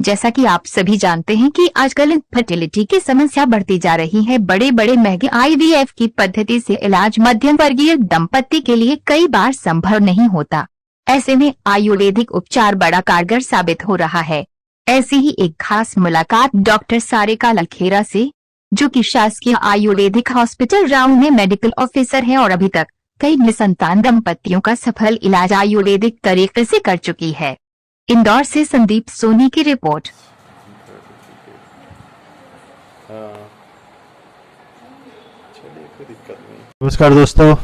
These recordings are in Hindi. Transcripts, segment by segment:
जैसा कि आप सभी जानते हैं कि आजकल इनफर्टिलिटी की समस्या बढ़ती जा रही है। बड़े बड़े महंगे आईवीएफ की पद्धति से इलाज मध्यम वर्गीय दंपति के लिए कई बार संभव नहीं होता। ऐसे में आयुर्वेदिक उपचार बड़ा कारगर साबित हो रहा है। ऐसी ही एक खास मुलाकात डॉक्टर सारिका लखेरा से, जो कि शासकीय आयुर्वेदिक हॉस्पिटल राऊ में मेडिकल ऑफिसर है और अभी तक कई निसंतान दंपतियों का सफल इलाज आयुर्वेदिक तरीके से कर चुकी है। इंदौर से संदीप सोनी की रिपोर्ट। नमस्कार दोस्तों,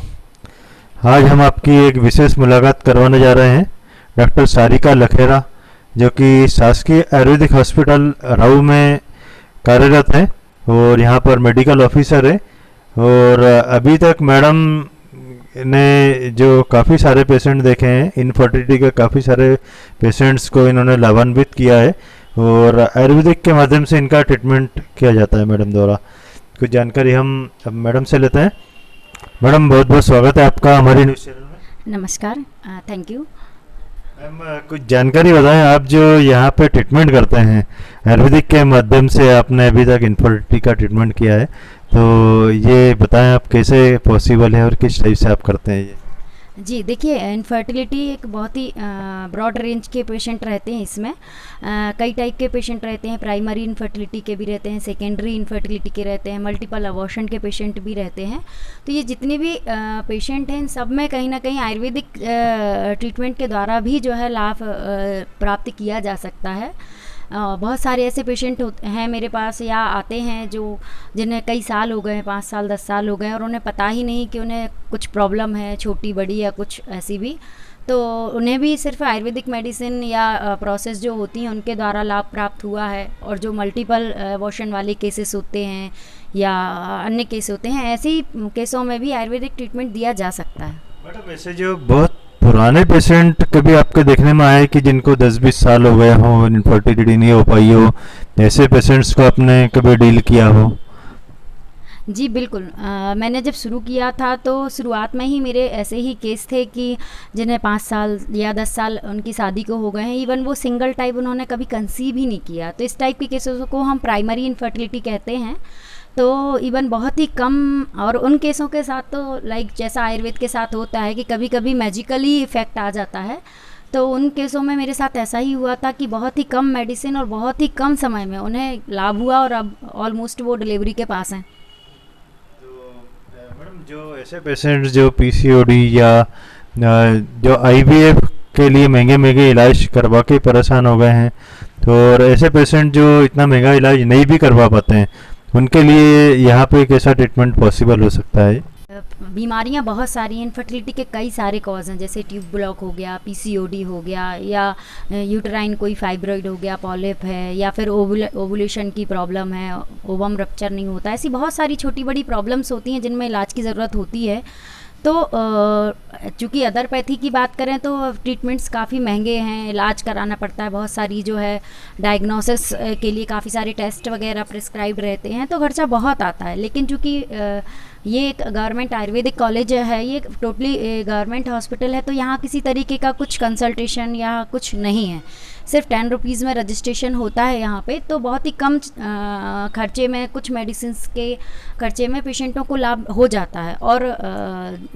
आज हम आपकी एक विशेष मुलाकात करवाने जा रहे हैं डॉक्टर सारिका लखेरा, जो कि शासकीय आयुर्वेदिक हॉस्पिटल राऊ में कार्यरत हैं और यहाँ पर मेडिकल ऑफिसर है। और अभी तक मैडम ने जो काफ़ी सारे पेशेंट देखे हैं, इनफर्टिलिटी के काफ़ी सारे पेशेंट्स को इन्होंने लाभान्वित किया है और आयुर्वेदिक के माध्यम से इनका ट्रीटमेंट किया जाता है मैडम द्वारा। कुछ जानकारी हम अब मैडम से लेते हैं। मैडम, बहुत बहुत स्वागत है आपका हमारे न्यूज़ चैनल में। नमस्कार, थैंक यू। मैम, कुछ जानकारी बताएं, आप जो यहाँ पे ट्रीटमेंट करते हैं आयुर्वेदिक के माध्यम से, आपने अभी तक इनफर्टिलिटी का ट्रीटमेंट किया है, तो ये बताएं आप कैसे पॉसिबल है और किस टाइप से आप करते हैं ये। जी देखिए, इनफर्टिलिटी एक बहुत ही ब्रॉड रेंज के पेशेंट रहते हैं। इसमें कई टाइप के पेशेंट रहते हैं। प्राइमरी इनफर्टिलिटी के भी रहते हैं, सेकेंडरी इनफर्टिलिटी के रहते हैं, मल्टीपल अबॉर्शन के पेशेंट भी रहते हैं। तो ये जितने भी पेशेंट हैं, इन सब में कहीं ना कहीं आयुर्वेदिक ट्रीटमेंट के द्वारा भी जो है लाभ प्राप्त किया जा सकता है। बहुत सारे ऐसे पेशेंट हैं मेरे पास या आते हैं जो जिन्हें कई साल हो गए हैं, 5 साल 10 साल हो गए हैं, और उन्हें पता ही नहीं कि उन्हें कुछ प्रॉब्लम है, छोटी बड़ी या कुछ ऐसी भी। तो उन्हें भी सिर्फ आयुर्वेदिक मेडिसिन या प्रोसेस जो होती हैं उनके द्वारा लाभ प्राप्त हुआ है। और जो मल्टीपल अबॉर्शन वाले केसेस होते हैं या अन्य केस होते हैं, ऐसे ही केसों में भी आयुर्वेदिक ट्रीटमेंट दिया जा सकता है। मैडम, ऐसे जो बहुत पुराने पेशेंट कभी आपके देखने में आए कि जिनको 10-20 साल हो गए हों, इनफर्टिलिटी नहीं हो पाई हो, ऐसे पेशेंट्स को आपने कभी डील किया हो? जी बिल्कुल। मैंने जब शुरू किया था तो शुरुआत में ही मेरे ऐसे ही केस थे कि जिन्हें 5 साल या 10 साल उनकी शादी को हो गए हैं, इवन वो सिंगल टाइप उन्होंने कभी कंसीव ही नहीं किया। तो इस टाइप के केसों को हम प्राइमरी इनफर्टिलिटी कहते हैं। तो इवन बहुत ही कम, और उन केसों के साथ तो लाइक जैसा आयुर्वेद के साथ होता है कि कभी कभी मैजिकली इफ़ेक्ट आ जाता है। तो उन केसों में मेरे साथ ऐसा ही हुआ था कि बहुत ही कम मेडिसिन और बहुत ही कम समय में उन्हें लाभ हुआ और अब ऑलमोस्ट वो डिलीवरी के पास हैं। मैडम, जो ऐसे पेशेंट्स जो पीसीओडी या जो आईवीएफ के लिए महंगे महंगे इलाज करवा के परेशान हो गए हैं, तो और ऐसे पेशेंट जो इतना महंगा इलाज नहीं भी करवा पाते हैं, उनके लिए यहाँ पे कैसा ट्रीटमेंट पॉसिबल हो सकता है? बीमारियां बहुत सारी हैं। इनफर्टिलिटी के कई सारे कॉज हैं, जैसे ट्यूब ब्लॉक हो गया, पीसीओडी हो गया, या यूटराइन कोई फाइब्रॉइड हो गया, पॉलिप है, या फिर ओवुलेशन की प्रॉब्लम है, ओवम रप्चर नहीं होता। ऐसी बहुत सारी छोटी बड़ी प्रॉब्लम्स होती हैं जिनमें इलाज की ज़रूरत होती है। तो चूँकि अदरपैथी की बात करें तो ट्रीटमेंट्स काफ़ी महंगे हैं, इलाज कराना पड़ता है। बहुत सारी जो है डायग्नोसिस के लिए काफ़ी सारे टेस्ट वगैरह प्रिस्क्राइब्ड रहते हैं, तो खर्चा बहुत आता है। लेकिन चूँकि ये एक गवर्नमेंट आयुर्वेदिक कॉलेज है, ये टोटली गवर्नमेंट हॉस्पिटल है, तो यहाँ किसी तरीके का कुछ कंसल्टेशन या कुछ नहीं है। सिर्फ 10 रुपीज़ में रजिस्ट्रेशन होता है यहाँ पे। तो बहुत ही कम खर्चे में, कुछ मेडिसिन्स के खर्चे में पेशेंटों को लाभ हो जाता है और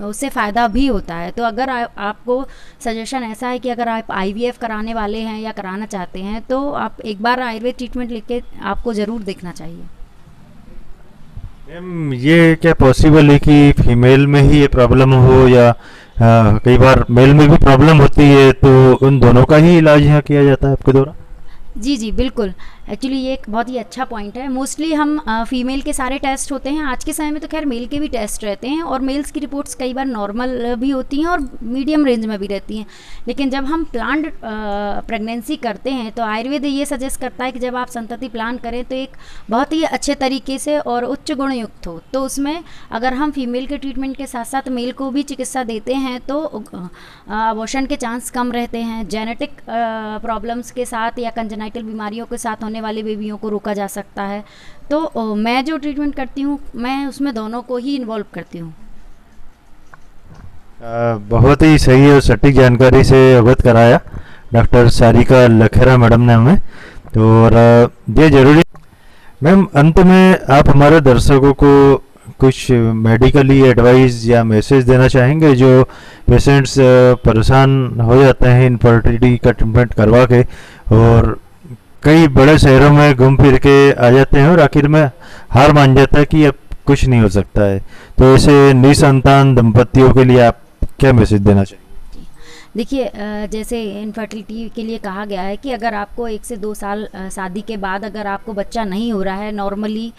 उससे फ़ायदा भी होता है। तो अगर आपको सजेशन ऐसा है कि अगर आप आईवीएफ कराने वाले हैं या कराना चाहते हैं, तो आप एक बार आयुर्वेद ट्रीटमेंट लेके आपको ज़रूर देखना चाहिए। मैम, ये क्या पॉसिबल है कि फीमेल में ही ये प्रॉब्लम हो या कई बार मेल में भी प्रॉब्लम होती है, तो उन दोनों का ही इलाज यहाँ किया जाता है आपके द्वारा? जी जी बिल्कुल। एक्चुअली ये एक बहुत ही अच्छा पॉइंट है। मोस्टली हम फीमेल के सारे टेस्ट होते हैं। आज के समय में तो खैर मेल के भी टेस्ट रहते हैं और मेल्स की रिपोर्ट्स कई बार नॉर्मल भी होती हैं और मीडियम रेंज में भी रहती हैं। लेकिन जब हम प्लान्ड प्रेगनेंसी करते हैं तो आयुर्वेद ये सजेस्ट करता है कि जब आप संतति प्लान करें तो एक बहुत ही अच्छे तरीके से और उच्च गुण युक्त हो। तो उसमें अगर हम फीमेल के ट्रीटमेंट के साथ साथ मेल को भी चिकित्सा देते हैं तो अबॉर्शन के चांस कम रहते हैं। जेनेटिक प्रॉब्लम्स के साथ या कंजेनाइटल बीमारियों के साथ होने वाले बेबियों को रोका जा सकता है। तो मैं जो ट्रीटमेंट करती हूँ, मैं उसमें दोनों को ही इन्वॉल्व करती हूँ। बहुत ही सही और सटीक जानकारी से अवगत कराया डॉक्टर सारिका लखेरा मैडम ने हमें। तो और ये जरूरी। मैम, अंत में आप हमारे दर्शकों को कुछ मेडिकली एडवाइस या मैसेज देना चाहेंगे जो पेशेंट्स परेशान हो जाते हैं इनफर्टिलिटी का ट्रीटमेंट करवा के, और कई बड़े शहरों में घूम फिर के आ जाते हैं और आखिर में हार मान जाता है कि अब कुछ नहीं हो सकता है, तो ऐसे निसंतान दंपतियों के लिए आप क्या मैसेज देना चाहेंगे? देखिए, जैसे इनफर्टिलिटी के लिए कहा गया है कि अगर आपको 1 से 2 साल शादी के बाद अगर आपको बच्चा नहीं हो रहा है नॉर्मली,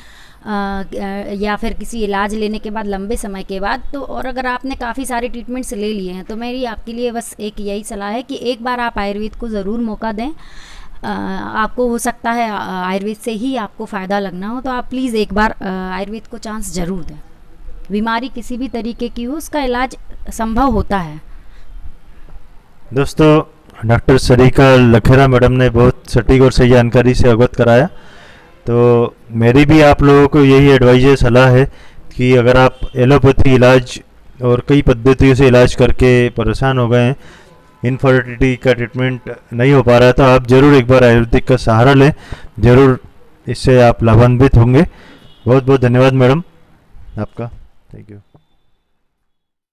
या फिर किसी इलाज लेने के बाद लंबे समय के बाद, तो और अगर आपने काफ़ी सारे ट्रीटमेंट्स ले लिए हैं, तो मेरी आपके लिए बस एक यही सलाह है कि एक बार आप आयुर्वेद को ज़रूर मौका दें। आपको हो सकता है आयुर्वेद से ही आपको फ़ायदा लगना हो, तो आप प्लीज़ एक बार आयुर्वेद को चांस ज़रूर दें। बीमारी किसी भी तरीके की हो, उसका इलाज संभव होता है। दोस्तों, डॉक्टर सरिका लखेरा मैडम ने बहुत सटीक और सही जानकारी से अवगत कराया। तो मेरी भी आप लोगों को यही एडवाइस सलाह है कि अगर आप एलोपैथी इलाज और कई पद्धतियों से इलाज करके परेशान हो गए हैं, इनफर्टिलिटी का ट्रीटमेंट नहीं हो पा रहा है, तो आप ज़रूर एक बार आयुर्वेदिक का सहारा लें, ज़रूर इससे आप लाभान्वित होंगे। बहुत बहुत धन्यवाद मैडम आपका। Thank you.